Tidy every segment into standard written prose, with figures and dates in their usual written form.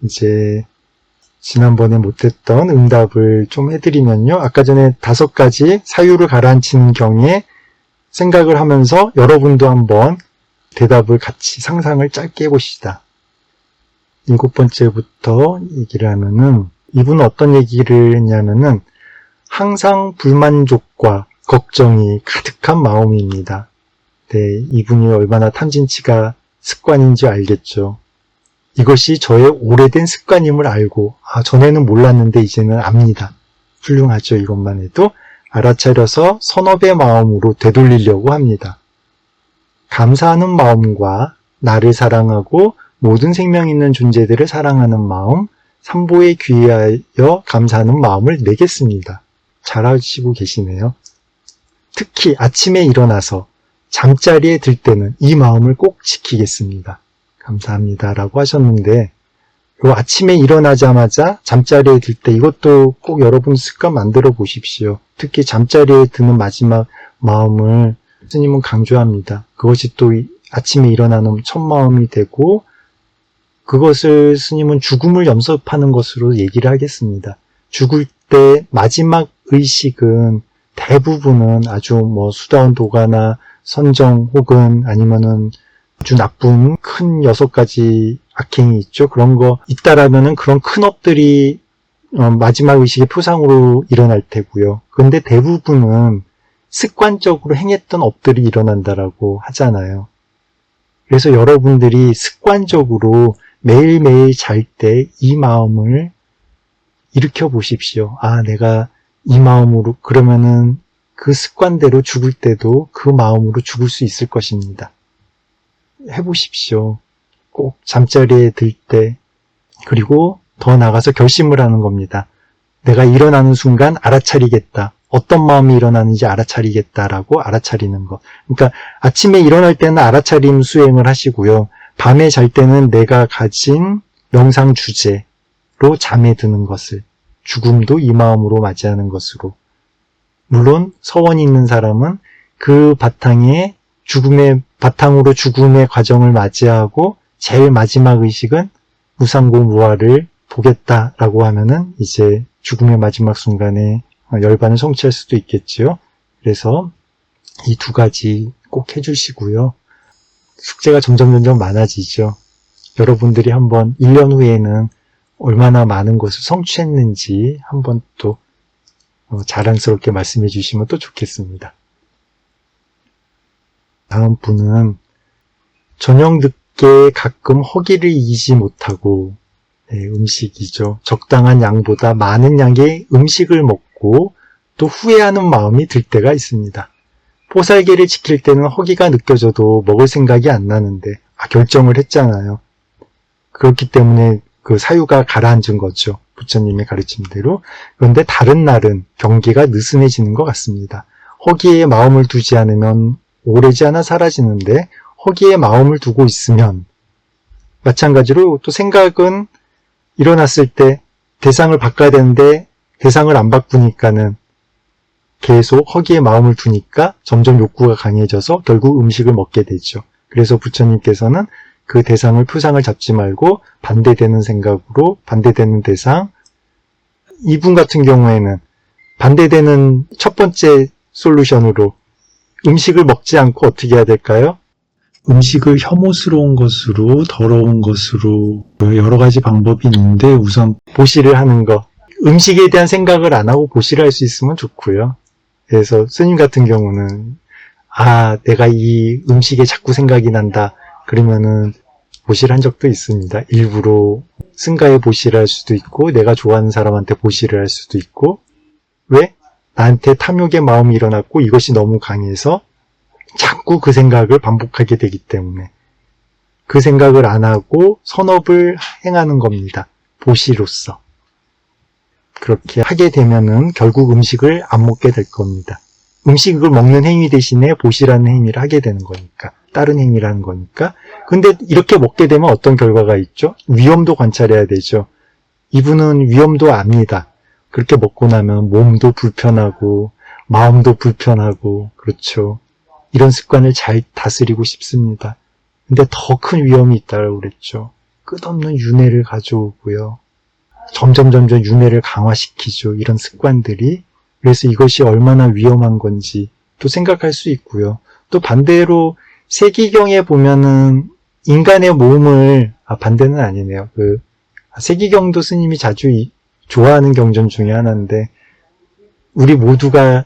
이제 지난번에 못했던 응답을 좀 해드리면요. 아까 전에 5가지 사유를 가라앉히는 경에 생각을 하면서 여러분도 한번 대답을 같이 상상을 짧게 해봅시다. 7번째부터 얘기를 하면은 이분은 어떤 얘기를 했냐면은 항상 불만족과 걱정이 가득한 마음입니다. 네, 이분이 얼마나 탐진치가 습관인지 알겠죠. 이것이 저의 오래된 습관임을 알고 전에는 몰랐는데 이제는 압니다. 훌륭하죠. 이것만 해도 알아차려서 선업의 마음으로 되돌리려고 합니다. 감사하는 마음과 나를 사랑하고 모든 생명 있는 존재들을 사랑하는 마음, 삼보에 귀하여 감사하는 마음을 내겠습니다. 잘하시고 계시네요. 특히 아침에 일어나서 잠자리에 들 때는 이 마음을 꼭 지키겠습니다. 감사합니다 라고 하셨는데 요 아침에 일어나자마자 잠자리에 들 때 이것도 꼭 여러분 습관 만들어 보십시오. 특히 잠자리에 드는 마지막 마음을 스님은 강조합니다. 그것이 또 아침에 일어나는 첫 마음이 되고 그것을 스님은 죽음을 염습하는 것으로 얘기를 하겠습니다. 죽을 때 마지막 의식은 대부분은 아주 수다운 도가나 선정 혹은 아니면은 아주 나쁜 큰 6가지 악행이 있죠. 그런 거 있다라면은 그런 큰 업들이 마지막 의식의 표상으로 일어날 테고요. 그런데 대부분은 습관적으로 행했던 업들이 일어난다라고 하잖아요. 그래서 여러분들이 습관적으로 매일매일 잘 때 이 마음을 일으켜 보십시오. 내가 이 마음으로 그러면은 그 습관대로 죽을 때도 그 마음으로 죽을 수 있을 것입니다. 해보십시오. 꼭 잠자리에 들 때 그리고 더 나가서 결심을 하는 겁니다. 내가 일어나는 순간 알아차리겠다. 어떤 마음이 일어나는지 알아차리겠다라고 알아차리는 것. 그러니까 아침에 일어날 때는 알아차림 수행을 하시고요. 밤에 잘 때는 내가 가진 명상 주제로 잠에 드는 것을 죽음도 이 마음으로 맞이하는 것으로 물론 서원이 있는 사람은 그 바탕에 죽음의 바탕으로 죽음의 과정을 맞이하고 제일 마지막 의식은 무상고 무아를 보겠다라고 하면은 이제 죽음의 마지막 순간에 열반을 성취할 수도 있겠지요. 그래서 이 2가지 꼭 해주시고요. 숙제가 점점 많아지죠. 여러분들이 한번 1년 후에는 얼마나 많은 것을 성취했는지 한번 또 자랑스럽게 말씀해 주시면 또 좋겠습니다. 다음 분은 저녁 늦게 가끔 허기를 이기지 못하고 음식이죠. 적당한 양보다 많은 양의 음식을 먹고 또 후회하는 마음이 들 때가 있습니다. 보살계를 지킬 때는 허기가 느껴져도 먹을 생각이 안 나는데 결정을 했잖아요. 그렇기 때문에 그 사유가 가라앉은 거죠. 부처님의 가르침대로. 그런데 다른 날은 경계가 느슨해지는 것 같습니다. 허기에 마음을 두지 않으면 오래지 않아 사라지는데 허기에 마음을 두고 있으면 마찬가지로 또 생각은 일어났을 때 대상을 바꿔야 되는데 대상을 안 바꾸니까는 계속 허기에 마음을 두니까 점점 욕구가 강해져서 결국 음식을 먹게 되죠. 그래서 부처님께서는 그 대상을 표상을 잡지 말고 반대되는 생각으로 반대되는 대상 이분 같은 경우에는 반대되는 첫 번째 솔루션으로 음식을 먹지 않고 어떻게 해야 될까요? 음식을 혐오스러운 것으로 더러운 것으로 여러 가지 방법이 있는데 우선 보시를 하는 거 음식에 대한 생각을 안 하고 보시를 할 수 있으면 좋고요. 그래서 스님 같은 경우는 내가 이 음식에 자꾸 생각이 난다 그러면은 보시를 한 적도 있습니다. 일부러 승가에 보시를 할 수도 있고 내가 좋아하는 사람한테 보시를 할 수도 있고 왜? 나한테 탐욕의 마음이 일어났고 이것이 너무 강해서 자꾸 그 생각을 반복하게 되기 때문에 그 생각을 안 하고 선업을 행하는 겁니다. 보시로서. 그렇게 하게 되면은 결국 음식을 안 먹게 될 겁니다. 음식을 먹는 행위 대신에 보시라는 행위를 하게 되는 거니까. 다른 행위라는 거니까. 근데 이렇게 먹게 되면 어떤 결과가 있죠? 위험도 관찰해야 되죠. 이분은 위험도 압니다. 그렇게 먹고 나면 몸도 불편하고 마음도 불편하고 그렇죠. 이런 습관을 잘 다스리고 싶습니다. 근데 더 큰 위험이 있다고 그랬죠. 끝없는 윤회를 가져오고요. 점점 윤회를 강화시키죠. 이런 습관들이. 그래서 이것이 얼마나 위험한 건지 또 생각할 수 있고요. 또 반대로 세기경에 보면은 인간의 몸을, 반대는 아니네요. 세기경도 스님이 자주 좋아하는 경전 중에 하나인데, 우리 모두가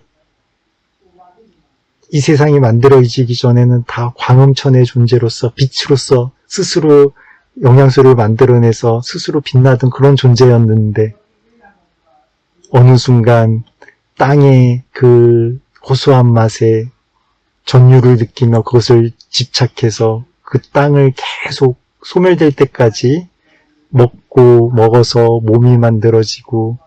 이 세상이 만들어지기 전에는 다 광음천의 존재로서, 빛으로서 스스로 영양소를 만들어내서 스스로 빛나던 그런 존재였는데, 어느 순간 땅의 그 고소한 맛에 전율을 느끼며 그것을 집착해서 그 땅을 계속 소멸될 때까지 먹어서 몸이 만들어지고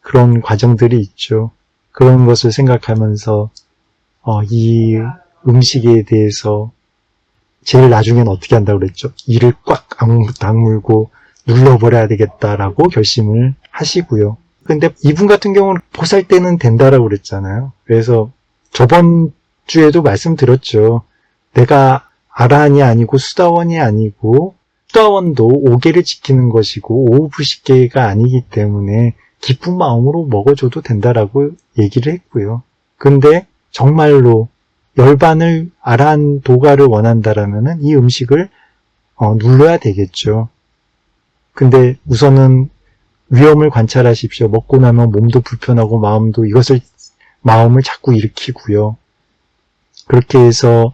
그런 과정들이 있죠. 그런 것을 생각하면서 이 음식에 대해서 제일 나중엔 어떻게 한다고 그랬죠? 이를 꽉 악물고 눌러버려야 되겠다라고 결심을 하시고요. 근데 이분 같은 경우는 보살 때는 된다라고 그랬잖아요. 그래서 저번 주에도 말씀드렸죠. 내가 아라한이 아니고 수다원이 아니고 수다원도 5개를 지키는 것이고 오후부식계가 아니기 때문에 기쁜 마음으로 먹어줘도 된다라고 얘기를 했고요. 근데 정말로 열반을 아라한 도가를 원한다라면은 이 음식을 눌러야 되겠죠. 근데 우선은 위험을 관찰하십시오. 먹고 나면 몸도 불편하고 마음을 자꾸 일으키고요. 그렇게 해서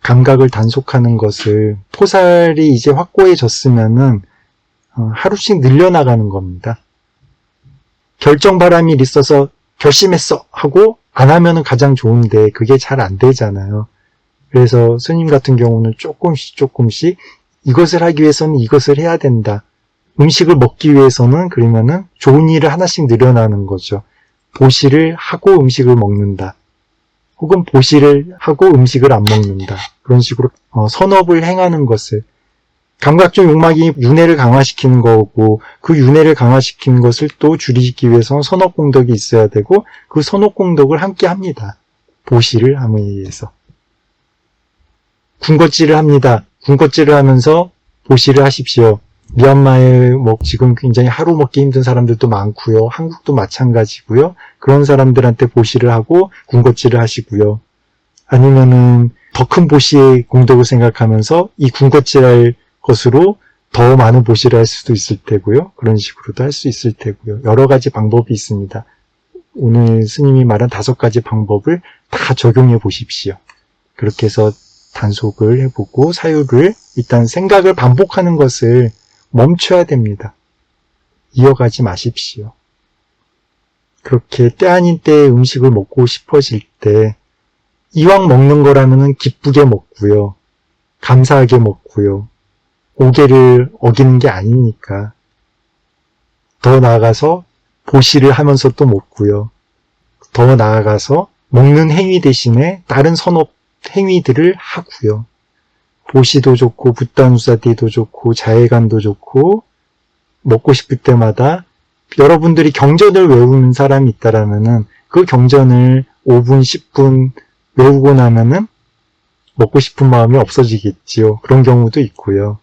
감각을 단속하는 것을 포살이 이제 확고해졌으면은 하루씩 늘려나가는 겁니다. 결정바람이 있어서 결심했어 하고 안 하면은 가장 좋은데 그게 잘 안 되잖아요. 그래서 스님 같은 경우는 조금씩 이것을 하기 위해서는 이것을 해야 된다. 음식을 먹기 위해서는 그러면은 좋은 일을 하나씩 늘어나는 거죠. 보시를 하고 음식을 먹는다. 혹은 보시를 하고 음식을 안 먹는다. 그런 식으로 선업을 행하는 것을, 감각적 욕망이 윤회를 강화시키는 거고 그 윤회를 강화시키는 것을 또 줄이기 위해서는 선업공덕이 있어야 되고 그 선업공덕을 함께 합니다. 보시를 함에 의해서. 군것질을 합니다. 군것질을 하면서 보시를 하십시오. 미얀마에 지금 굉장히 하루 먹기 힘든 사람들도 많고요. 한국도 마찬가지고요. 그런 사람들한테 보시를 하고 군것질을 하시고요. 아니면은 더 큰 보시의 공덕을 생각하면서 이 군것질할 것으로 더 많은 보시를 할 수도 있을 테고요. 그런 식으로도 할 수 있을 테고요. 여러 가지 방법이 있습니다. 오늘 스님이 말한 5가지 방법을 다 적용해 보십시오. 그렇게 해서 단속을 해보고 사유를, 일단 생각을 반복하는 것을 멈춰야 됩니다. 이어가지 마십시오. 그렇게 때 아닌 때에 음식을 먹고 싶어질 때 이왕 먹는 거라면은 기쁘게 먹고요. 감사하게 먹고요. 오개를 어기는 게 아니니까. 더 나아가서 보시를 하면서 또 먹고요. 더 나아가서 먹는 행위 대신에 다른 선업 행위들을 하고요. 보시도 좋고 붓다누사디도 좋고 자해감도 좋고 먹고 싶을 때마다 여러분들이 경전을 외우는 사람이 있다라면은 그 경전을 5분, 10분 외우고 나면은 먹고 싶은 마음이 없어지겠지요. 그런 경우도 있고요.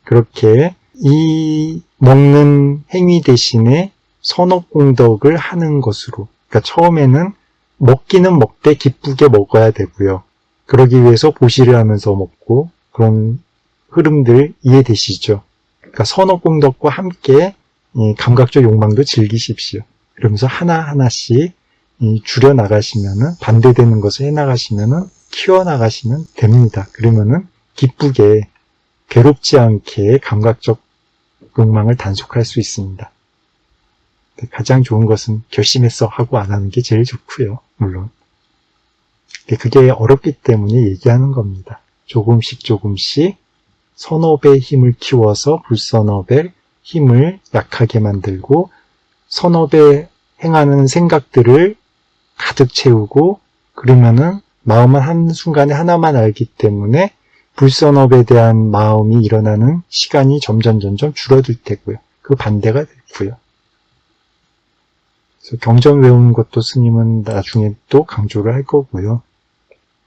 그렇게 이 먹는 행위 대신에 선업공덕을 하는 것으로, 그러니까 처음에는 먹기는 먹되 기쁘게 먹어야 되고요. 그러기 위해서 보시를 하면서 먹고 그런 흐름들 이해되시죠? 그러니까 선업공덕과 함께 감각적 욕망도 즐기십시오. 그러면서 하나하나씩 줄여나가시면은, 반대되는 것을 해나가시면은, 키워나가시면 됩니다. 그러면은 기쁘게, 괴롭지 않게 감각적 욕망을 단속할 수 있습니다. 가장 좋은 것은 결심했어 하고 안 하는 게 제일 좋고요. 물론. 그게 어렵기 때문에 얘기하는 겁니다. 조금씩 선업의 힘을 키워서 불선업의 힘을 약하게 만들고 선업에 행하는 생각들을 가득 채우고, 그러면은 마음은 한순간에 하나만 알기 때문에 불선업에 대한 마음이 일어나는 시간이 점점 줄어들 테고요. 그 반대가 됐고요. 그래서 경전 외우는 것도 스님은 나중에 또 강조를 할 거고요.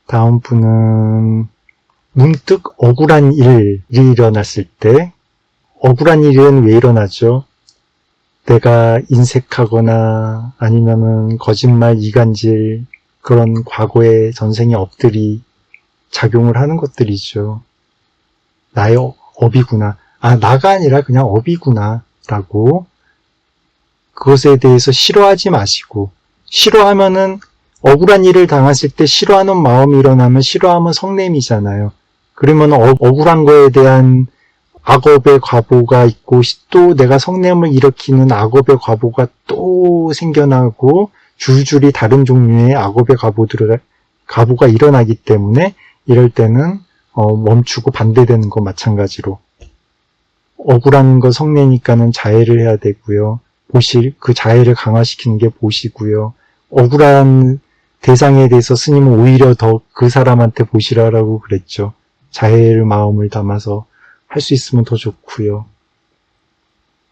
다음 분은 문득 억울한 일이 일어났을 때, 억울한 일은 왜 일어나죠? 내가 인색하거나 아니면은 거짓말, 이간질, 그런 과거의 전생의 업들이 작용을 하는 것들이죠. 나의 업이구나. 나가 아니라 그냥 업이구나. 라고 그것에 대해서 싫어하지 마시고, 싫어하면은 억울한 일을 당했을 때 싫어하는 마음이 일어나면 싫어하면 성냄이잖아요. 그러면 억울한 거에 대한 악업의 과보가 있고 또 내가 성냄을 일으키는 악업의 과보가 또 생겨나고 줄줄이 다른 종류의 악업의 과보가 일어나기 때문에 이럴 때는 멈추고 반대되는 거 마찬가지로 억울한 거 성내니까는 자해를 해야 되고요. 그 자해를 강화시키는 게 보시고요. 억울한 대상에 대해서 스님은 오히려 더 그 사람한테 보시라라고 그랬죠. 자해를 마음을 담아서 할 수 있으면 더 좋고요.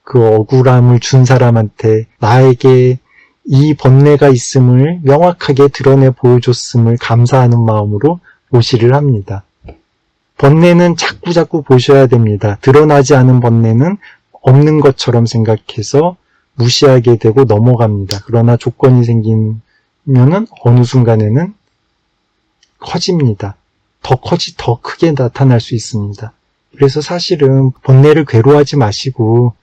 그 억울함을 준 사람한테 나에게 이 번뇌가 있음을 명확하게 드러내 보여줬음을 감사하는 마음으로 보시를 합니다. 번뇌는 자꾸 보셔야 됩니다. 드러나지 않은 번뇌는 없는 것처럼 생각해서 무시하게 되고 넘어갑니다. 그러나 조건이 생기면은 어느 순간에는 커집니다. 더 크게 나타날 수 있습니다. 그래서 사실은 번뇌를 괴로워하지 마시고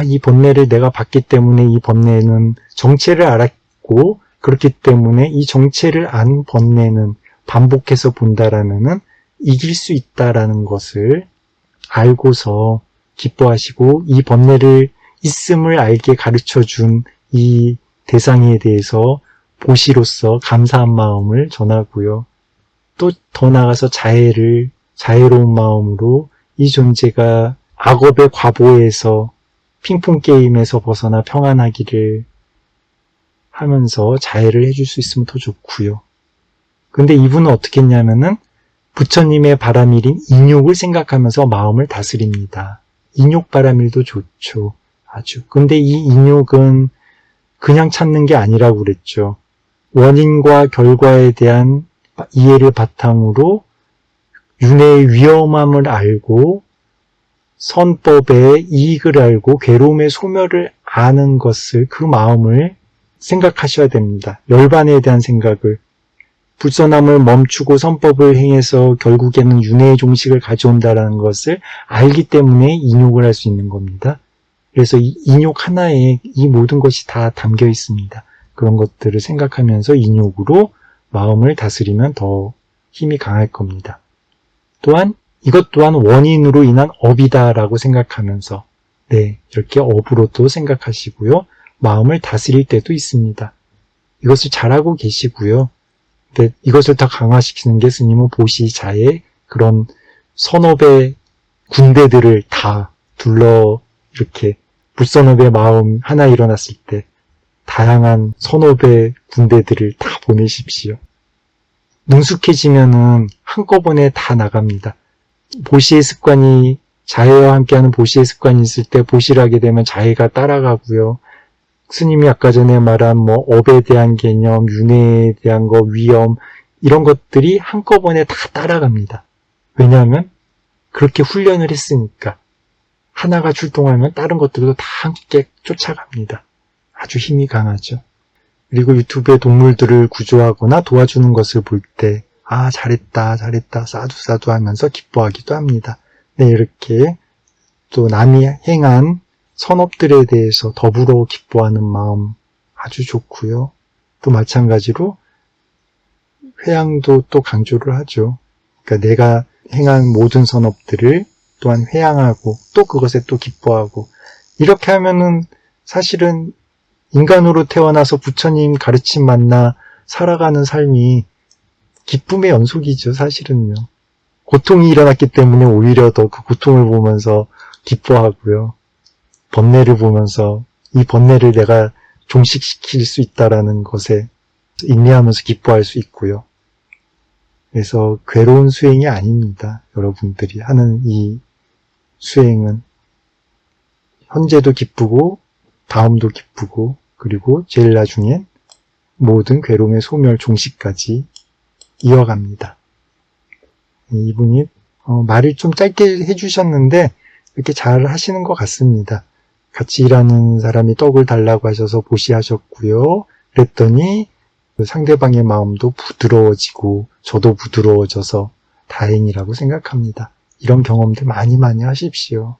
이 번뇌를 내가 봤기 때문에 이 번뇌는 정체를 알았고 그렇기 때문에 이 정체를 안 번뇌는 반복해서 본다라면은 이길 수 있다라는 것을 알고서 기뻐하시고 이 번뇌를 있음을 알게 가르쳐준 이 대상에 대해서 보시로서 감사한 마음을 전하고요. 또 더 나아가서 자애로운 마음으로 이 존재가 악업의 과보에서 핑퐁 게임에서 벗어나 평안하기를 하면서 자애를 해줄 수 있으면 더 좋고요. 근데 이분은 어떻게 했냐면은 부처님의 바람일인 인욕을 생각하면서 마음을 다스립니다. 인욕 바람일도 좋죠. 아주. 근데 이 인욕은 그냥 찾는 게 아니라고 그랬죠. 원인과 결과에 대한 이해를 바탕으로 윤회의 위험함을 알고 선법의 이익을 알고 괴로움의 소멸을 아는 것을 그 마음을 생각하셔야 됩니다. 열반에 대한 생각을 불선함을 멈추고 선법을 행해서 결국에는 윤회의 종식을 가져온다는 것을 알기 때문에 인욕을 할 수 있는 겁니다. 그래서 이 인욕 하나에 이 모든 것이 다 담겨 있습니다. 그런 것들을 생각하면서 인욕으로 마음을 다스리면 더 힘이 강할 겁니다. 또한 이것 또한 원인으로 인한 업이다라고 생각하면서 이렇게 업으로도 생각하시고요. 마음을 다스릴 때도 있습니다. 이것을 잘하고 계시고요. 근데 이것을 더 강화시키는 게 스님은 보시자의 그런 선업의 군대들을 다 둘러 이렇게 불선업의 마음 하나 일어났을 때 다양한 선업의 군대들을 다 보내십시오. 능숙해지면은 한꺼번에 다 나갑니다. 보시의 습관이 자해와 함께하는 보시의 습관이 있을 때 보시를 하게 되면 자해가 따라가고요. 스님이 아까 전에 말한 업에 대한 개념, 윤회에 대한 거, 위험 이런 것들이 한꺼번에 다 따라갑니다. 왜냐하면 그렇게 훈련을 했으니까 하나가 출동하면 다른 것들도 다 함께 쫓아갑니다. 아주 힘이 강하죠. 그리고 유튜브에 동물들을 구조하거나 도와주는 것을 볼 때 잘했다 사두 하면서 기뻐하기도 합니다. 이렇게 또 남이 행한 선업들에 대해서 더불어 기뻐하는 마음 아주 좋고요. 또 마찬가지로 회양도 또 강조를 하죠. 그러니까 내가 행한 모든 선업들을 또한 회양하고 또 그것에 또 기뻐하고 이렇게 하면은 사실은 인간으로 태어나서 부처님 가르침 만나 살아가는 삶이 기쁨의 연속이죠, 사실은요. 고통이 일어났기 때문에 오히려 더 그 고통을 보면서 기뻐하고요. 번뇌를 보면서 이 번뇌를 내가 종식시킬 수 있다라는 것에 인내하면서 기뻐할 수 있고요. 그래서 괴로운 수행이 아닙니다. 여러분들이 하는 이 수행은 현재도 기쁘고 다음도 기쁘고 그리고 제일 나중엔 모든 괴로움의 소멸 종식까지 이어갑니다. 이분이 말을 좀 짧게 해주셨는데 이렇게 잘 하시는 것 같습니다. 같이 일하는 사람이 떡을 달라고 하셔서 보시하셨고요. 그랬더니 상대방의 마음도 부드러워지고 저도 부드러워져서 다행이라고 생각합니다. 이런 경험들 많이 많이 하십시오.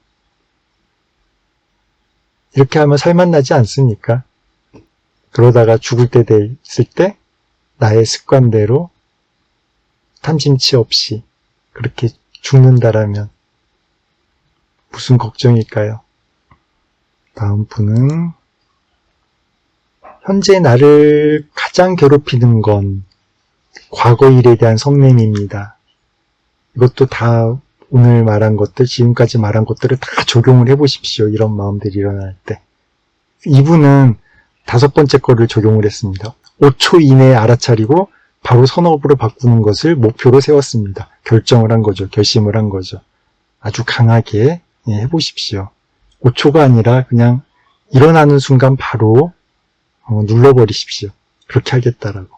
이렇게 하면 살맛 나지 않습니까? 그러다가 죽을 때 됐을 때 나의 습관대로 탐심치 없이 그렇게 죽는다라면 무슨 걱정일까요? 다음 분은 현재 나를 가장 괴롭히는 건 과거 일에 대한 성냄입니다. 이것도 다 오늘 말한 것들, 지금까지 말한 것들을 다 적용을 해보십시오. 이런 마음들이 일어날 때. 이분은 5번째 거를 적용을 했습니다. 5초 이내에 알아차리고 바로 선업으로 바꾸는 것을 목표로 세웠습니다. 결정을 한 거죠. 결심을 한 거죠. 아주 강하게 해보십시오. 5초가 아니라 그냥 일어나는 순간 바로 눌러버리십시오. 그렇게 하겠다라고.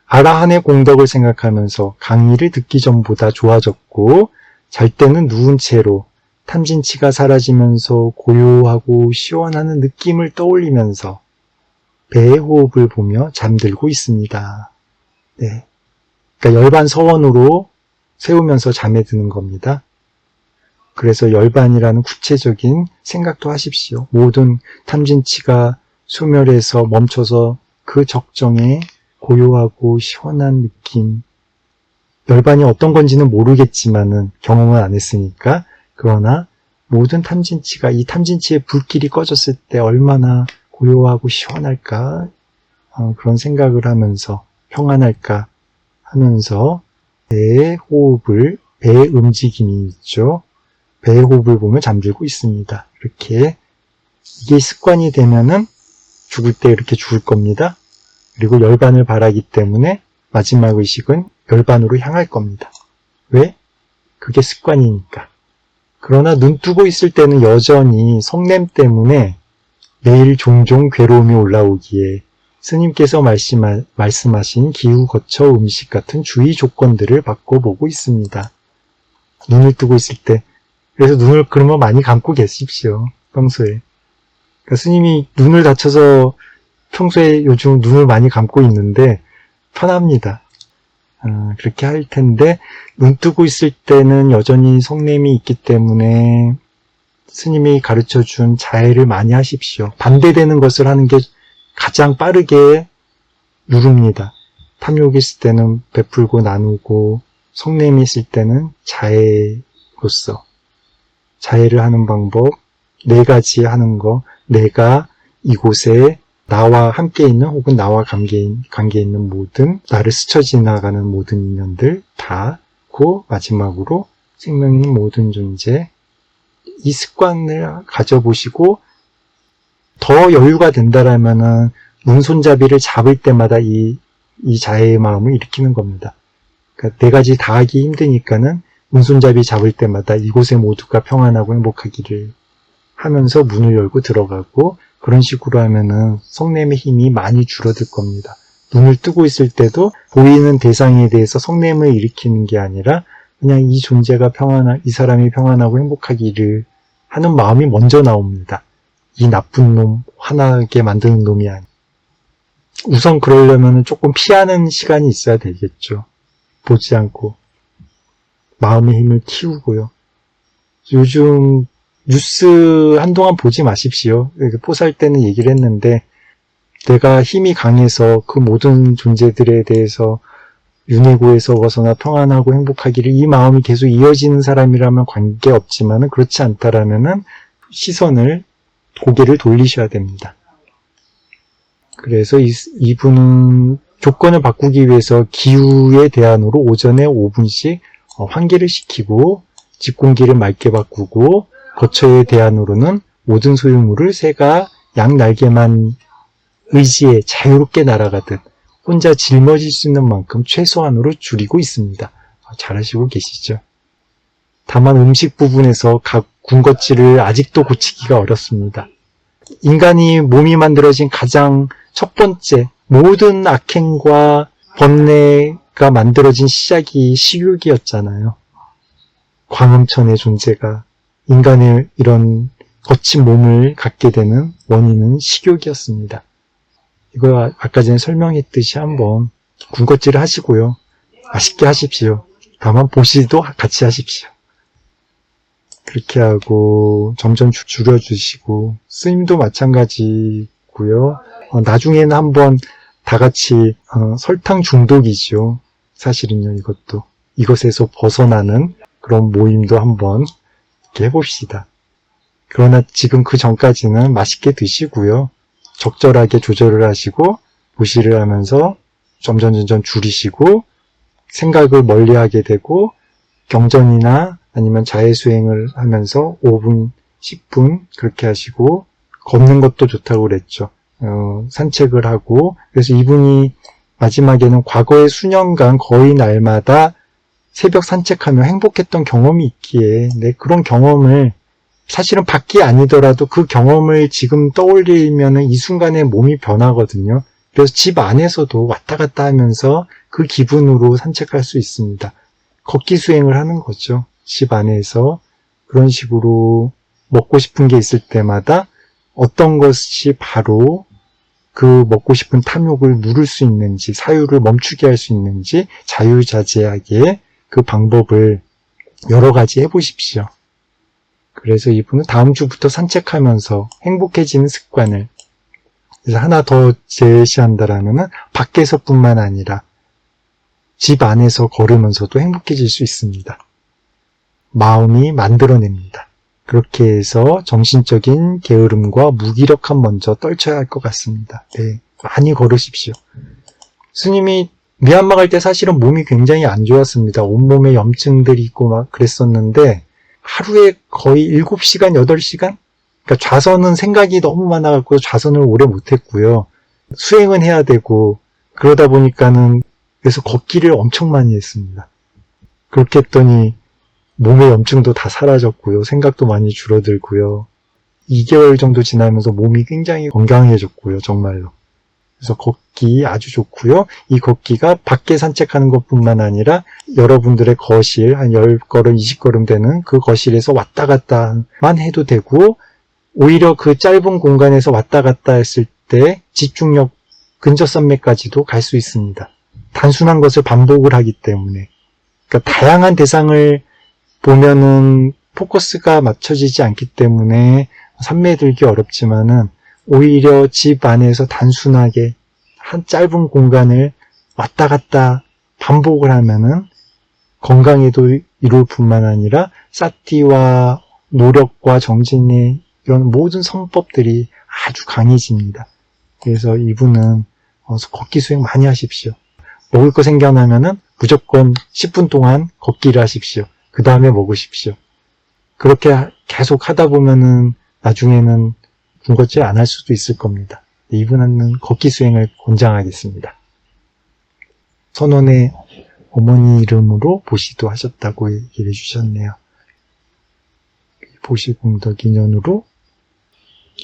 아라한의 공덕을 생각하면서 강의를 듣기 전보다 좋아졌고 잘 때는 누운 채로 탐진치가 사라지면서 고요하고 시원한 느낌을 떠올리면서 배의 호흡을 보며 잠들고 있습니다. 네. 그러니까 열반 서원으로 세우면서 잠에 드는 겁니다. 그래서 열반이라는 구체적인 생각도 하십시오. 모든 탐진치가 소멸해서 멈춰서 그 적정에 고요하고 시원한 느낌. 열반이 어떤 건지는 모르겠지만은 경험은 안 했으니까. 그러나 모든 탐진치가 이 탐진치의 불길이 꺼졌을 때 얼마나 고요하고 시원할까 그런 생각을 하면서 평안할까 하면서 배의 호흡을 배의 움직임이 있죠. 배의 호흡을 보며 잠들고 있습니다. 이렇게 이게 습관이 되면은 죽을 때 이렇게 죽을 겁니다. 그리고 열반을 바라기 때문에 마지막 의식은 열반으로 향할 겁니다. 왜? 그게 습관이니까. 그러나 눈 뜨고 있을 때는 여전히 성냄 때문에 매일 종종 괴로움이 올라오기에 스님께서 말씀하신 기후 거처 음식 같은 주의 조건들을 바꿔보고 있습니다. 눈을 뜨고 있을 때 그래서 눈을 그러면 많이 감고 계십시오. 평소에. 그러니까 스님이 눈을 다쳐서 평소에 요즘 눈을 많이 감고 있는데 편합니다. 그렇게 할 텐데 눈 뜨고 있을 때는 여전히 성냄이 있기 때문에 스님이 가르쳐준 자해를 많이 하십시오. 반대되는 것을 하는 게 가장 빠르게 누릅니다. 탐욕이 있을 때는 베풀고 나누고 성냄이 있을 때는 자해로서 자해를 하는 방법 4가지 하는 거 내가 이곳에 나와 함께 있는 혹은 나와 관계 있는 모든 나를 스쳐 지나가는 모든 인연들 다 그 마지막으로 생명 있는 모든 존재 이 습관을 가져보시고 더 여유가 된다라면은 눈손잡이를 잡을 때마다 이 자해의 마음을 일으키는 겁니다. 그러니까 4가지 다 하기 힘드니까는 눈손잡이 잡을 때마다 이곳에 모두가 평안하고 행복하기를 하면서 문을 열고 들어가고 그런 식으로 하면은 성냄의 힘이 많이 줄어들 겁니다. 눈을 뜨고 있을 때도 보이는 대상에 대해서 성냄을 일으키는 게 아니라 그냥 이 존재가 이 사람이 평안하고 행복하기를 하는 마음이 먼저 나옵니다. 이 나쁜 놈, 화나게 만드는 놈이 아니에요. 우선 그러려면 조금 피하는 시간이 있어야 되겠죠. 보지 않고. 마음의 힘을 키우고요. 요즘 뉴스 한동안 보지 마십시오. 포살 때는 얘기를 했는데 내가 힘이 강해서 그 모든 존재들에 대해서 윤회고에서 벗어나 평안하고 행복하기를 이 마음이 계속 이어지는 사람이라면 관계없지만 그렇지 않다라면은 고개를 돌리셔야 됩니다. 그래서 이분은 조건을 바꾸기 위해서 기후의 대안으로 오전에 5분씩 환기를 시키고 집공기를 맑게 바꾸고 거처의 대안으로는 모든 소유물을 새가 양날개만 의지에 자유롭게 날아가듯 혼자 짊어질 수 있는 만큼 최소한으로 줄이고 있습니다. 잘하시고 계시죠? 다만 음식 부분에서 각 군것질을 아직도 고치기가 어렵습니다. 인간이 몸이 만들어진 가장 첫 번째 모든 악행과 번뇌 만들어진 시작이 식욕이었잖아요. 광음천의 존재가 인간의 이런 거친 몸을 갖게 되는 원인은 식욕이었습니다. 이거 아까 전에 설명했듯이 한번 군것질을 하시고요. 맛있게 하십시오. 다만 보시도 같이 하십시오. 그렇게 하고 점점 줄여주시고 스님도 마찬가지고요. 나중에는 한번 다 같이 설탕 중독이죠. 사실은요, 이것에서 벗어나는 그런 모임도 한번 이렇게 해봅시다. 그러나 지금 그 전까지는 맛있게 드시고요. 적절하게 조절을 하시고 보시를 하면서 점점 줄이시고 생각을 멀리하게 되고 경전이나 아니면 자해수행을 하면서 5분, 10분 그렇게 하시고 걷는 것도 좋다고 그랬죠. 산책을 하고 그래서 이분이 마지막에는 과거의 수년간 거의 날마다 새벽 산책하며 행복했던 경험이 있기에 그런 경험을 사실은 밖이 아니더라도 그 경험을 지금 떠올리면 이 순간에 몸이 변하거든요. 그래서 집 안에서도 왔다 갔다 하면서 그 기분으로 산책할 수 있습니다. 걷기 수행을 하는 거죠. 집 안에서 그런 식으로 먹고 싶은 게 있을 때마다 어떤 것이 바로 그 먹고 싶은 탐욕을 누를 수 있는지, 사유를 멈추게 할 수 있는지 자유자재하게 그 방법을 여러 가지 해보십시오. 그래서 이분은 다음 주부터 산책하면서 행복해지는 습관을 그래서 하나 더 제시한다라면은 밖에서뿐만 아니라 집 안에서 걸으면서도 행복해질 수 있습니다. 마음이 만들어냅니다. 그렇게 해서 정신적인 게으름과 무기력함 먼저 떨쳐야 할 것 같습니다. 네, 많이 걸으십시오. 스님이 미얀마 갈 때 사실은 몸이 굉장히 안 좋았습니다. 온몸에 염증들이 있고 막 그랬었는데 하루에 거의 7시간, 8시간? 그러니까 좌선은 생각이 너무 많아갖고 좌선을 오래 못했고요. 수행은 해야 되고 그러다 보니까는 그래서 걷기를 엄청 많이 했습니다. 그렇게 했더니 몸의 염증도 다 사라졌고요. 생각도 많이 줄어들고요. 2개월 정도 지나면서 몸이 굉장히 건강해졌고요. 정말로. 그래서 걷기 아주 좋고요. 이 걷기가 밖에 산책하는 것뿐만 아니라 여러분들의 거실 한 10걸음, 20걸음 되는 그 거실에서 왔다 갔다만 해도 되고 오히려 그 짧은 공간에서 왔다 갔다 했을 때 집중력 근접선매까지도 갈 수 있습니다. 단순한 것을 반복을 하기 때문에. 그러니까 다양한 대상을 보면은 포커스가 맞춰지지 않기 때문에 산매에 들기 어렵지만은 오히려 집 안에서 단순하게 한 짧은 공간을 왔다 갔다 반복을 하면은 건강에도 이룰 뿐만 아니라 사티와 노력과 정진의 이런 모든 성법들이 아주 강해집니다. 그래서 이분은 걷기 수행 많이 하십시오. 먹을 거 생겨나면은 무조건 10분 동안 걷기를 하십시오. 그 다음에 먹으십시오. 그렇게 계속 하다 보면은 나중에는 군것질 안 할 수도 있을 겁니다. 이분은 걷기 수행을 권장하겠습니다. 선원의 어머니 이름으로 보시도 하셨다고 얘기를 해주셨네요. 보시공덕 인연으로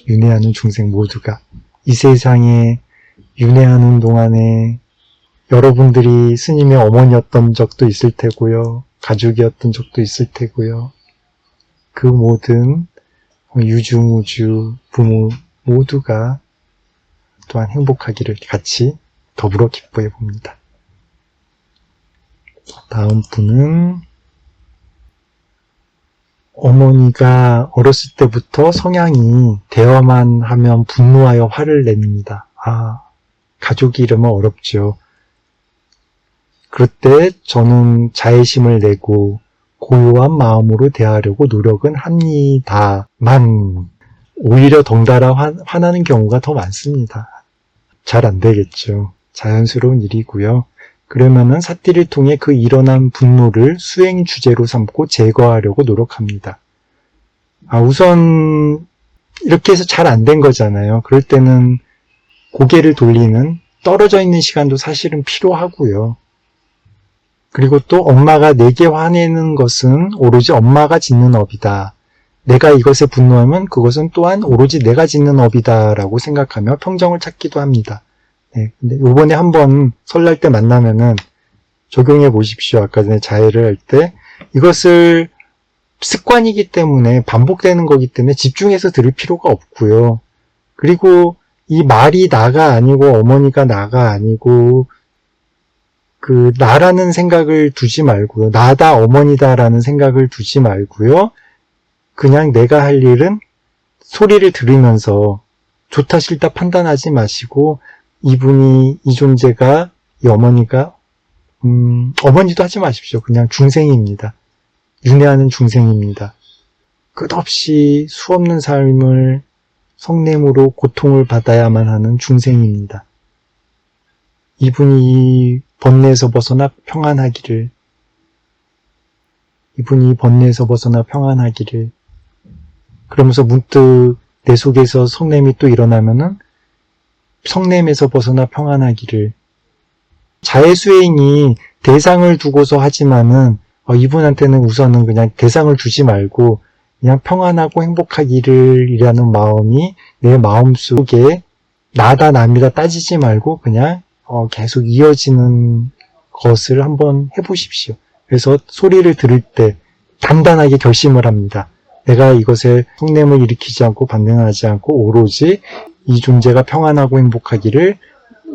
윤회하는 중생 모두가 이 세상에 윤회하는 동안에 여러분들이 스님의 어머니였던 적도 있을 테고요. 가족이었던 적도 있을 테고요. 그 모든 유주무주 부모 모두가 또한 행복하기를 같이 더불어 기뻐해 봅니다. 다음 분은 어머니가 어렸을 때부터 성향이 대화만 하면 분노하여 화를 냅니다. 가족이 이러면 어렵죠. 그럴 때 저는 자애심을 내고 고요한 마음으로 대하려고 노력은 합니다만 오히려 덩달아 화나는 경우가 더 많습니다. 잘 안 되겠죠. 자연스러운 일이고요. 그러면은 사띠를 통해 그 일어난 분노를 수행 주제로 삼고 제거하려고 노력합니다. 우선 이렇게 해서 잘 안 된 거잖아요. 그럴 때는 고개를 돌리는 떨어져 있는 시간도 사실은 필요하고요. 그리고 또 엄마가 내게 화내는 것은 오로지 엄마가 짓는 업이다. 내가 이것에 분노하면 그것은 또한 오로지 내가 짓는 업이다 라고 생각하며 평정을 찾기도 합니다. 네, 근데 요번에 한번 설날 때 만나면은 적용해 보십시오. 아까 전에 자해를 할 때 이것을 습관이기 때문에 반복되는 거기 때문에 집중해서 들을 필요가 없고요. 그리고 이 말이 나가 아니고 어머니가 나가 아니고 그 나라는 생각을 두지 말고요. 나다 어머니다라는 생각을 두지 말고요. 그냥 내가 할 일은 소리를 들으면서 좋다 싫다 판단하지 마시고 이분이 이 존재가 이 어머니가 어머니도 하지 마십시오. 그냥 중생입니다. 윤회하는 중생입니다. 끝없이 수없는 삶을 성냄으로 고통을 받아야만 하는 중생입니다. 이분이 이 번뇌에서 벗어나 평안하기를, 이분이 번뇌에서 벗어나 평안하기를. 그러면서 문득 내 속에서 성냄이 또 일어나면은 성냄에서 벗어나 평안하기를. 자해수행이 대상을 두고서 하지만은 이분한테는 우선은 그냥 대상을 두지 말고 그냥 평안하고 행복하기를 이라는 마음이 내 마음속에 나다 남이다 따지지 말고 그냥 계속 이어지는 것을 한번 해보십시오. 그래서 소리를 들을 때 단단하게 결심을 합니다. 내가 이것에 성냄을 일으키지 않고 반응하지 않고 오로지 이 존재가 평안하고 행복하기를,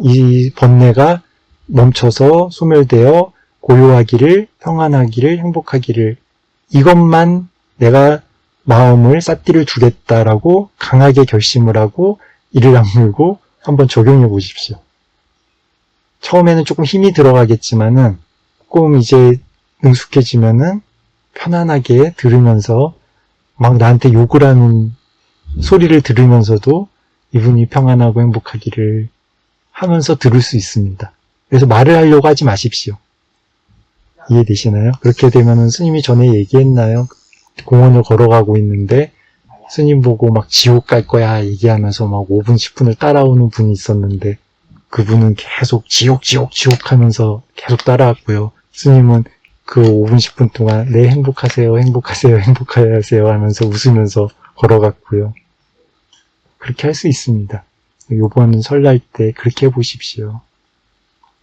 이 번뇌가 멈춰서 소멸되어 고요하기를, 평안하기를, 행복하기를, 이것만 내가 마음을 삿띠를 두겠다라고 강하게 결심을 하고 이를 악물고 한번 적용해 보십시오. 처음에는 조금 힘이 들어가겠지만은 조금 이제 능숙해지면은 편안하게 들으면서 막 나한테 욕을 하는 소리를 들으면서도 이분이 평안하고 행복하기를 하면서 들을 수 있습니다. 그래서 말을 하려고 하지 마십시오. 이해되시나요? 그렇게 되면은 스님이 전에 얘기했나요? 공원을 걸어가고 있는데 스님 보고 막 지옥 갈 거야 얘기하면서 막 5분 10분을 따라오는 분이 있었는데 그분은 계속 지옥 하면서 계속 따라왔고요. 스님은 그 5분 10분 동안 네 행복하세요 행복하세요 하면서 웃으면서 걸어갔고요. 그렇게 할 수 있습니다. 요번 설날 때 그렇게 해보십시오.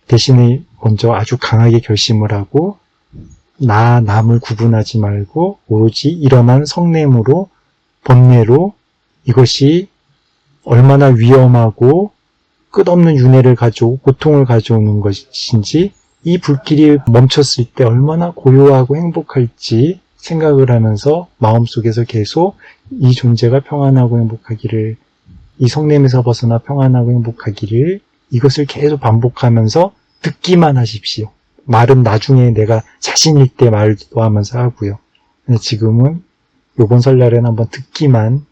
대신에 먼저 아주 강하게 결심을 하고 나, 남을 구분하지 말고 오로지 일어난 성냄으로, 번뇌로 이것이 얼마나 위험하고 끝없는 윤회를 가져오고 고통을 가져오는 것인지, 이 불길이 멈췄을 때 얼마나 고요하고 행복할지 생각을 하면서 마음속에서 계속 이 존재가 평안하고 행복하기를, 이 성냄에서 벗어나 평안하고 행복하기를, 이것을 계속 반복하면서 듣기만 하십시오. 말은 나중에 내가 자신일 때 말도 하면서 하고요. 지금은 요번 설날에는 한번 듣기만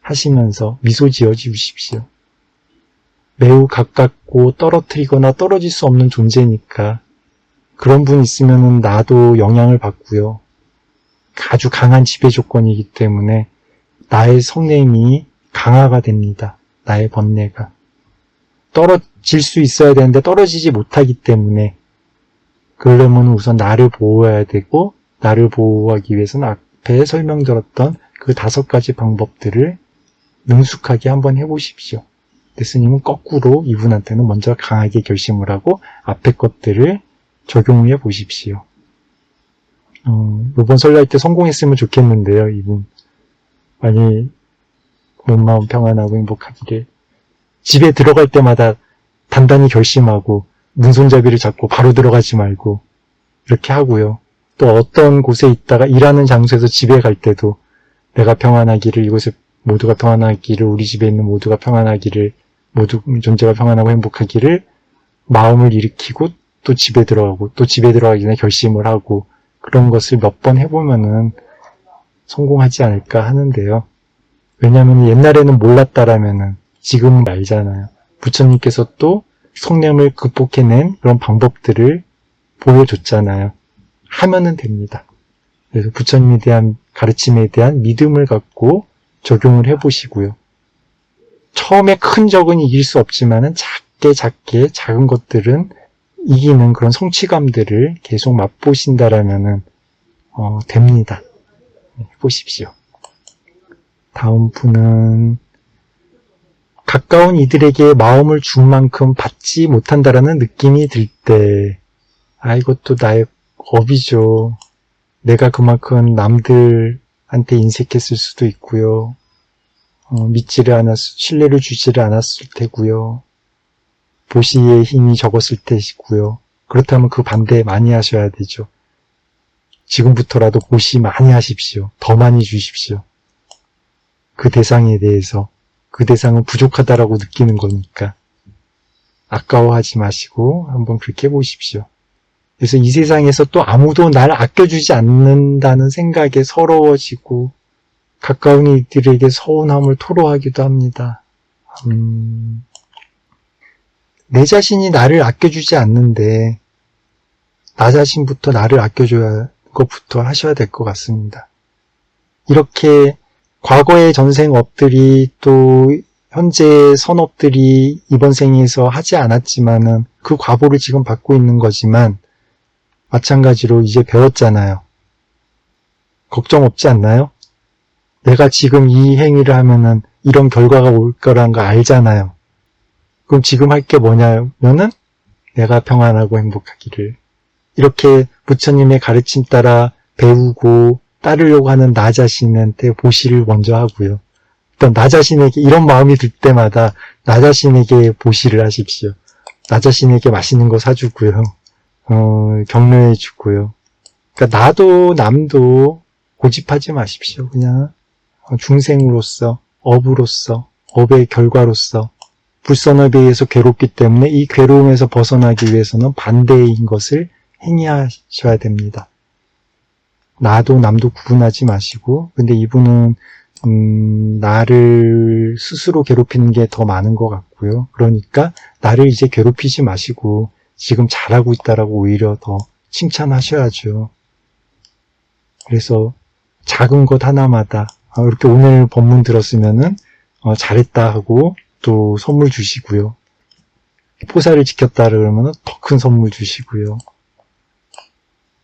하시면서 미소 지어 주십시오. 매우 가깝고 떨어뜨리거나 떨어질 수 없는 존재니까 그런 분 있으면 나도 영향을 받고요. 아주 강한 지배 조건이기 때문에 나의 성냄이 강화가 됩니다. 나의 번뇌가. 떨어질 수 있어야 되는데 떨어지지 못하기 때문에 그러려면 우선 나를 보호해야 되고, 나를 보호하기 위해서는 앞에 설명드렸던 그 5가지 방법들을 능숙하게 한번 해보십시오. 스님은 거꾸로 이분한테는 먼저 강하게 결심을 하고 앞에 것들을 적용해 보십시오. 이번 설날 때 성공했으면 좋겠는데요. 이분 많이 몸 마음 평안하고 행복하기를. 집에 들어갈 때마다 단단히 결심하고 문손잡이를 잡고 바로 들어가지 말고 이렇게 하고요. 또 어떤 곳에 있다가 일하는 장소에서 집에 갈 때도 내가 평안하기를, 이곳에 모두가 평안하기를, 우리 집에 있는 모두가 평안하기를, 모두 존재가 평안하고 행복하기를 마음을 일으키고 또 집에 들어가고 또 집에 들어가기 전에 결심을 하고 그런 것을 몇 번 해보면은 성공하지 않을까 하는데요. 왜냐하면 옛날에는 몰랐다라면은 지금은 알잖아요. 부처님께서 또 성냄을 극복해낸 그런 방법들을 보여줬잖아요. 하면은 됩니다. 그래서 부처님에 대한 가르침에 대한 믿음을 갖고 적용을 해보시고요. 처음에 큰 적은 이길 수 없지만은 작게 작은 것들은 이기는 그런 성취감들을 계속 맛보신다라면은 됩니다. 해보십시오. 다음 분은 가까운 이들에게 마음을 준 만큼 받지 못한다라는 느낌이 들 때, 이것도 나의 업이죠. 내가 그만큼 남들한테 인색했을 수도 있고요. 신뢰를 주지를 않았을 테고요. 보시의 힘이 적었을 테시고요. 그렇다면 그 반대 많이 하셔야 되죠. 지금부터라도 보시 많이 하십시오. 더 많이 주십시오. 그 대상에 대해서. 그 대상은 부족하다라고 느끼는 거니까. 아까워하지 마시고 한번 그렇게 해보십시오. 그래서 이 세상에서 또 아무도 날 아껴주지 않는다는 생각에 서러워지고 가까운 이들에게 서운함을 토로하기도 합니다. 내 자신이 나를 아껴주지 않는데 나 자신부터 나를 아껴줘야 것부터 하셔야 될 것 같습니다. 이렇게 과거의 전생업들이 또 현재 선업들이 이번 생에서 하지 않았지만은 그 과보를 지금 받고 있는 거지만 마찬가지로 이제 배웠잖아요. 걱정 없지 않나요? 내가 지금 이 행위를 하면은 이런 결과가 올 거란 거 알잖아요. 그럼 지금 할 게 뭐냐면은 내가 평안하고 행복하기를. 이렇게 부처님의 가르침 따라 배우고 따르려고 하는 나 자신한테 보시를 먼저 하고요. 일단 나 자신에게 이런 마음이 들 때마다 나 자신에게 보시를 하십시오. 나 자신에게 맛있는 거 사주고요. 격려해 주고요. 그러니까 나도 남도 고집하지 마십시오. 그냥 중생으로서, 업으로서, 업의 결과로서 불선업에 의해서 괴롭기 때문에 이 괴로움에서 벗어나기 위해서는 반대인 것을 행위하셔야 됩니다. 나도 남도 구분하지 마시고, 근데 이분은 나를 스스로 괴롭히는 게 더 많은 것 같고요. 그러니까 나를 이제 괴롭히지 마시고 지금 잘하고 있다라고 오히려 더 칭찬하셔야죠. 그래서 작은 것 하나마다 이렇게 오늘 법문 들었으면은 잘했다 하고 또 선물 주시고요. 포사를 지켰다 그러면 더 큰 선물 주시고요.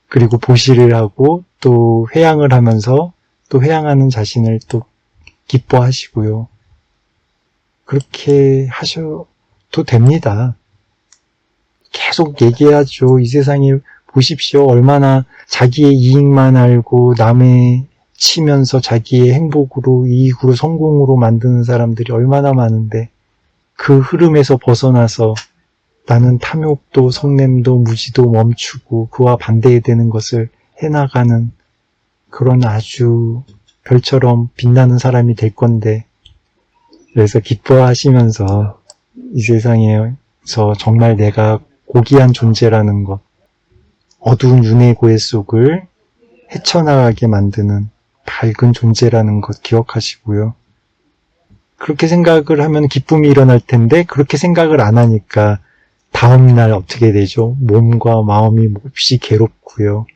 그리고 보시를 하고 또 회양을 하면서 또 회양하는 자신을 또 기뻐하시고요. 그렇게 하셔도 됩니다. 계속 얘기하죠. 이 세상에 보십시오. 얼마나 자기의 이익만 알고 남의 치면서 자기의 행복으로, 이익으로, 성공으로 만드는 사람들이 얼마나 많은데 그 흐름에서 벗어나서 나는 탐욕도 성냄도 무지도 멈추고 그와 반대되는 것을 해나가는 그런 아주 별처럼 빛나는 사람이 될 건데, 그래서 기뻐하시면서 이 세상에서 정말 내가 고귀한 존재라는 것, 어두운 윤회 고해 속을 헤쳐나가게 만드는 밝은 존재라는 것 기억하시고요. 그렇게 생각을 하면 기쁨이 일어날 텐데 그렇게 생각을 안 하니까 다음날 어떻게 되죠? 몸과 마음이 몹시 괴롭고요.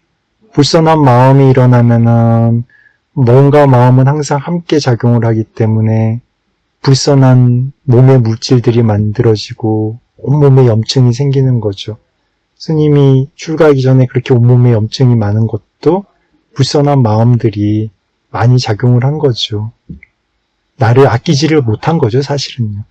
불선한 마음이 일어나면은 몸과 마음은 항상 함께 작용을 하기 때문에 불선한 몸의 물질들이 만들어지고 온몸에 염증이 생기는 거죠. 스님이 출가하기 전에 그렇게 온몸에 염증이 많은 것도 불선한 마음들이 많이 작용을 한 거죠. 나를 아끼지를 못한 거죠, 사실은요.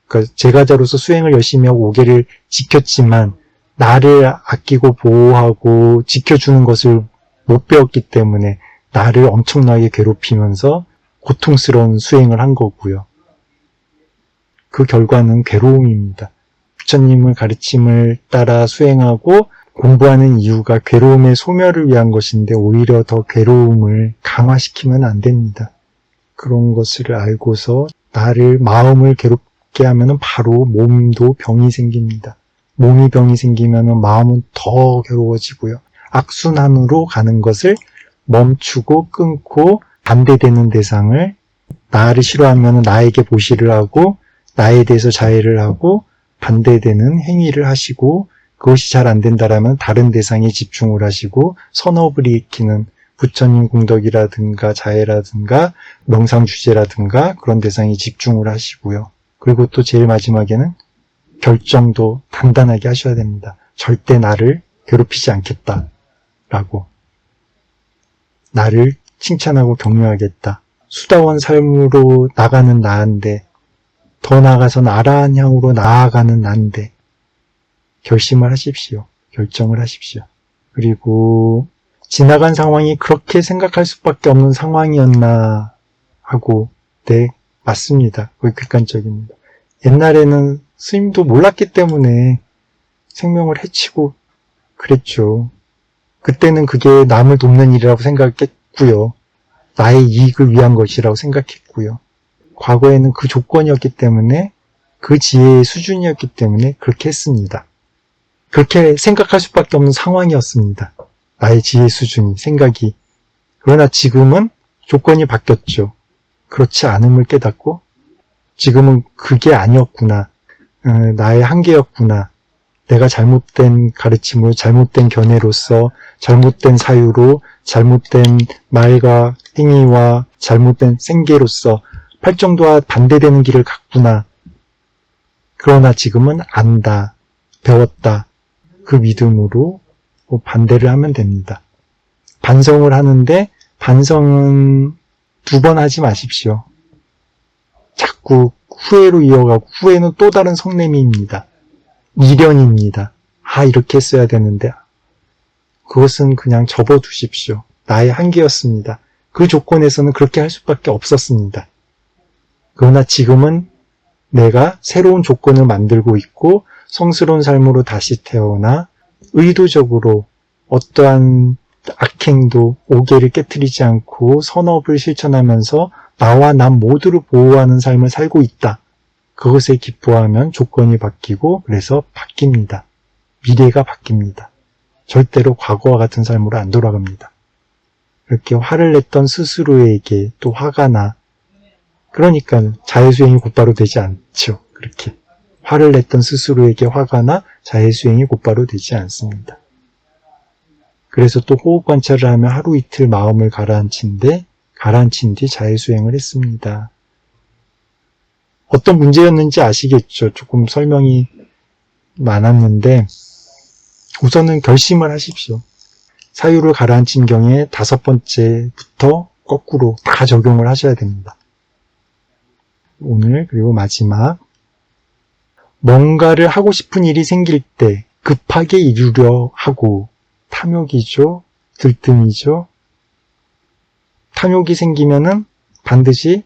그러니까 제가자로서 수행을 열심히 하고 오계를 지켰지만 나를 아끼고 보호하고 지켜주는 것을 못 배웠기 때문에 나를 엄청나게 괴롭히면서 고통스러운 수행을 한 거고요. 그 결과는 괴로움입니다. 부처님의 가르침을 따라 수행하고 공부하는 이유가 괴로움의 소멸을 위한 것인데 오히려 더 괴로움을 강화시키면 안 됩니다. 그런 것을 알고서 나를 마음을 괴롭게 하면 바로 몸도 병이 생깁니다. 몸이 병이 생기면 마음은 더 괴로워지고요. 악순환으로 가는 것을 멈추고 끊고 반대되는 대상을 나를 싫어하면 나에게 보시를 하고 나에 대해서 자해를 하고 반대되는 행위를 하시고 그것이 잘 안 된다라면 다른 대상에 집중을 하시고 선업을 일으키는 부처님 공덕이라든가 자해라든가 명상주제라든가 그런 대상에 집중을 하시고요. 그리고 또 제일 마지막에는 결정도 단단하게 하셔야 됩니다. 절대 나를 괴롭히지 않겠다라고. 나를 칭찬하고 격려하겠다. 수다원 삶으로 나가는 나인데 더 나아가서는 아라한 향으로 나아가는 나인데 결심을 하십시오. 결정을 하십시오. 그리고 지나간 상황이 그렇게 생각할 수밖에 없는 상황이었나 하고, 네, 맞습니다. 그게 객관적입니다. 옛날에는 스님도 몰랐기 때문에 생명을 해치고 그랬죠. 그때는 그게 남을 돕는 일이라고 생각했고요. 나의 이익을 위한 것이라고 생각했고요. 과거에는 그 조건이었기 때문에, 그 지혜의 수준이었기 때문에 그렇게 했습니다. 그렇게 생각할 수밖에 없는 상황이었습니다. 나의 지혜 수준이, 생각이. 그러나 지금은 조건이 바뀌었죠. 그렇지 않음을 깨닫고 지금은 그게 아니었구나. 나의 한계였구나. 내가 잘못된 가르침으로, 잘못된 견해로서, 잘못된 사유로, 잘못된 말과 행위와 잘못된 생계로서 팔정도와 반대되는 길을 갔구나. 그러나 지금은 안다, 배웠다. 그 믿음으로 반대를 하면 됩니다. 반성을 하는데 반성은 2번 하지 마십시오. 자꾸 후회로 이어가고 후회는 또 다른 성냄이입니다. 미련입니다. 이렇게 했어야 되는데 그것은 그냥 접어두십시오. 나의 한계였습니다. 그 조건에서는 그렇게 할 수밖에 없었습니다. 그러나 지금은 내가 새로운 조건을 만들고 있고 성스러운 삶으로 다시 태어나 의도적으로 어떠한 악행도 오개를 깨트리지 않고 선업을 실천하면서 나와 남 모두를 보호하는 삶을 살고 있다. 그것에 기뻐하면 조건이 바뀌고 그래서 바뀝니다. 미래가 바뀝니다. 절대로 과거와 같은 삶으로 안 돌아갑니다. 이렇게 화를 냈던 스스로에게 또 화가 나. 그러니까 자해수행이 곧바로 되지 않죠. 그렇게 화를 냈던 스스로에게 화가 나 자해수행이 곧바로 되지 않습니다. 그래서 또 호흡 관찰을 하며 하루 이틀 마음을 가라앉힌 뒤 자해수행을 했습니다. 어떤 문제였는지 아시겠죠? 조금 설명이 많았는데 우선은 결심을 하십시오. 사유를 가라앉힌 경에 5번째부터 거꾸로 다 적용을 하셔야 됩니다. 오늘 그리고 마지막, 뭔가를 하고 싶은 일이 생길 때 급하게 이루려 하고, 탐욕이죠, 들뜸이죠. 탐욕이 생기면은 반드시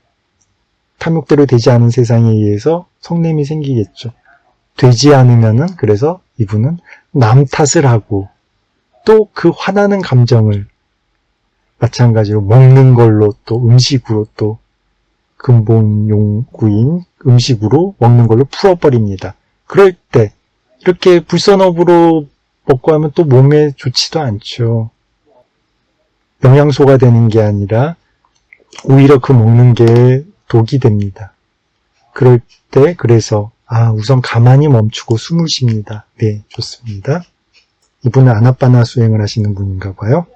탐욕대로 되지 않은 세상에 의해서 성냄이 생기겠죠. 되지 않으면은, 그래서 이분은 남 탓을 하고 또 그 화나는 감정을 마찬가지로 먹는 걸로, 또 음식으로, 또 근본 용구인 음식으로 먹는 걸로 풀어버립니다. 그럴 때 이렇게 불선업으로 먹고 하면 또 몸에 좋지도 않죠. 영양소가 되는 게 아니라 오히려 그 먹는 게 독이 됩니다. 그럴 때 그래서 우선 가만히 멈추고 숨을 쉽니다. 네, 좋습니다. 이분은 아나빠나 수행을 하시는 분인가 봐요.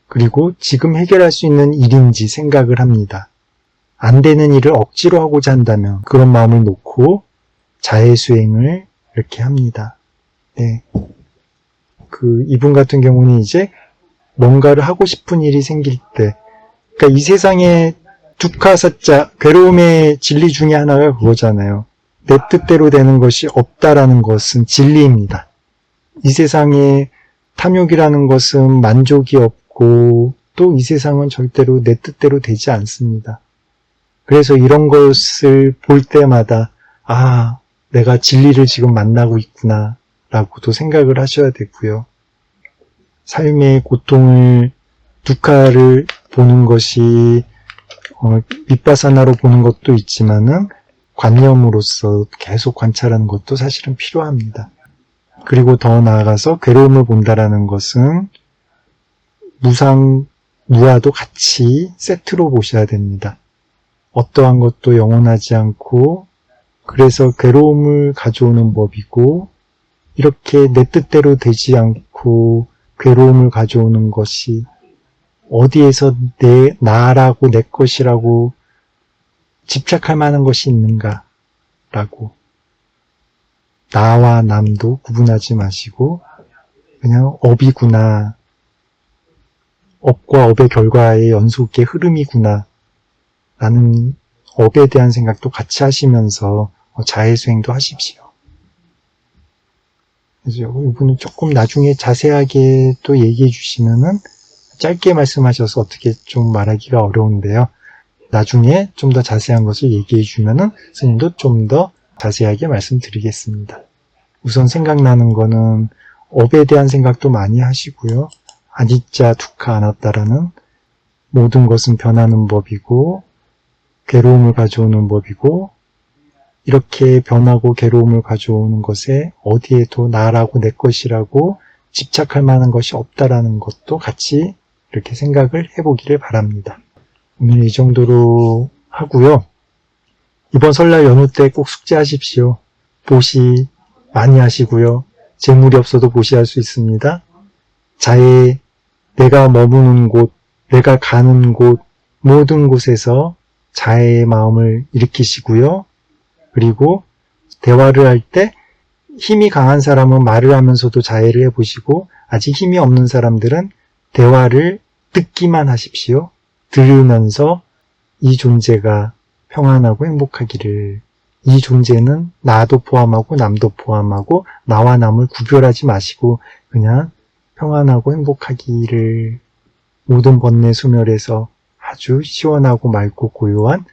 그리고 지금 해결할 수 있는 일인지 생각을 합니다. 안 되는 일을 억지로 하고자 한다면 그런 마음을 놓고 자해수행을 이렇게 합니다. 네. 이분 같은 경우는 이제 뭔가를 하고 싶은 일이 생길 때, 그러니까 이 세상에 두카사자, 괴로움의 진리 중에 하나가 그거잖아요. 내 뜻대로 되는 것이 없다라는 것은 진리입니다. 이 세상에 탐욕이라는 것은 만족이 없고 또 이 세상은 절대로 내 뜻대로 되지 않습니다. 그래서 이런 것을 볼 때마다 내가 진리를 지금 만나고 있구나 라고도 생각을 하셔야 되고요. 삶의 고통을, 두카를 보는 것이 윗바사나로 보는 것도 있지만은 관념으로서 계속 관찰하는 것도 사실은 필요합니다. 그리고 더 나아가서 괴로움을 본다라는 것은 무상, 무아도 같이 세트로 보셔야 됩니다. 어떠한 것도 영원하지 않고, 그래서 괴로움을 가져오는 법이고, 이렇게 내 뜻대로 되지 않고 괴로움을 가져오는 것이 어디에서 나라고 내 것이라고 집착할 만한 것이 있는가라고, 나와 남도 구분하지 마시고 그냥 업이구나, 업과 업의 결과의 연속의 흐름이구나 라는 업에 대한 생각도 같이 하시면서 자해수행도 하십시오. 그래서 이분은 조금 나중에 자세하게 또 얘기해 주시면은 짧게 말씀하셔서 어떻게 좀 말하기가 어려운데요. 나중에 좀 더 자세한 것을 얘기해 주면은 스님도 좀 더 자세하게 말씀드리겠습니다. 우선 생각나는 거는 업에 대한 생각도 많이 하시고요. 아니짜 두카 아나따라는 모든 것은 변하는 법이고 괴로움을 가져오는 법이고 이렇게 변하고 괴로움을 가져오는 것에 어디에도 나라고 내 것이라고 집착할 만한 것이 없다라는 것도 같이 이렇게 생각을 해보기를 바랍니다. 오늘 이 정도로 하고요. 이번 설날 연휴 때 꼭 숙제하십시오. 보시 많이 하시고요. 재물이 없어도 보시할 수 있습니다. 자해, 내가 머무는 곳, 내가 가는 곳, 모든 곳에서 자해의 마음을 일으키시고요. 그리고 대화를 할 때 힘이 강한 사람은 말을 하면서도 자해를 해보시고 아직 힘이 없는 사람들은 대화를 듣기만 하십시오. 들으면서 이 존재가 평안하고 행복하기를, 이 존재는 나도 포함하고 남도 포함하고 나와 남을 구별하지 마시고 그냥 평안하고 행복하기를, 모든 번뇌 소멸해서 아주 시원하고 맑고 고요한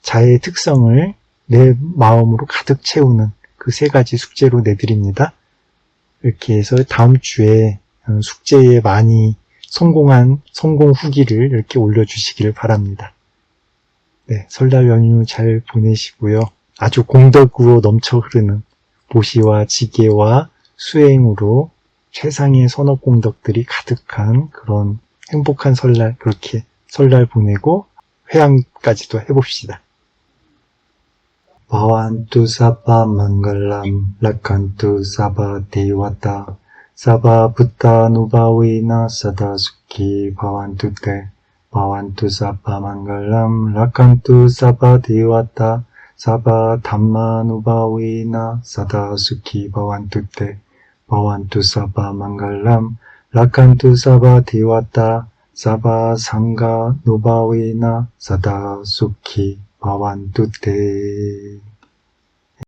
자의 특성을 내 마음으로 가득 채우는 그 3가지 숙제로 내드립니다. 이렇게 해서 다음 주에 숙제에 많이 성공한 성공 후기를 이렇게 올려주시기를 바랍니다. 네, 설날 연휴 잘 보내시고요. 아주 공덕으로 넘쳐 흐르는 보시와 지게와 수행으로 최상의 선업 공덕들이 가득한 그런 행복한 설날, 그렇게 설날 보내고 회양까지도 해봅시다. 바완투 사바 망갈람 라칸투 사바 데와타 사바 부타 누바위나 사다 수키 바완투 테 바완투 사바 망갈람 라칸투 사바 데와타 사바 담마 누바위나 사다 수키 바완투 테 바완투 사바 망갈람 라칸투 사바 데와타 사바 상가 누바위나 사다 수키 바완투 테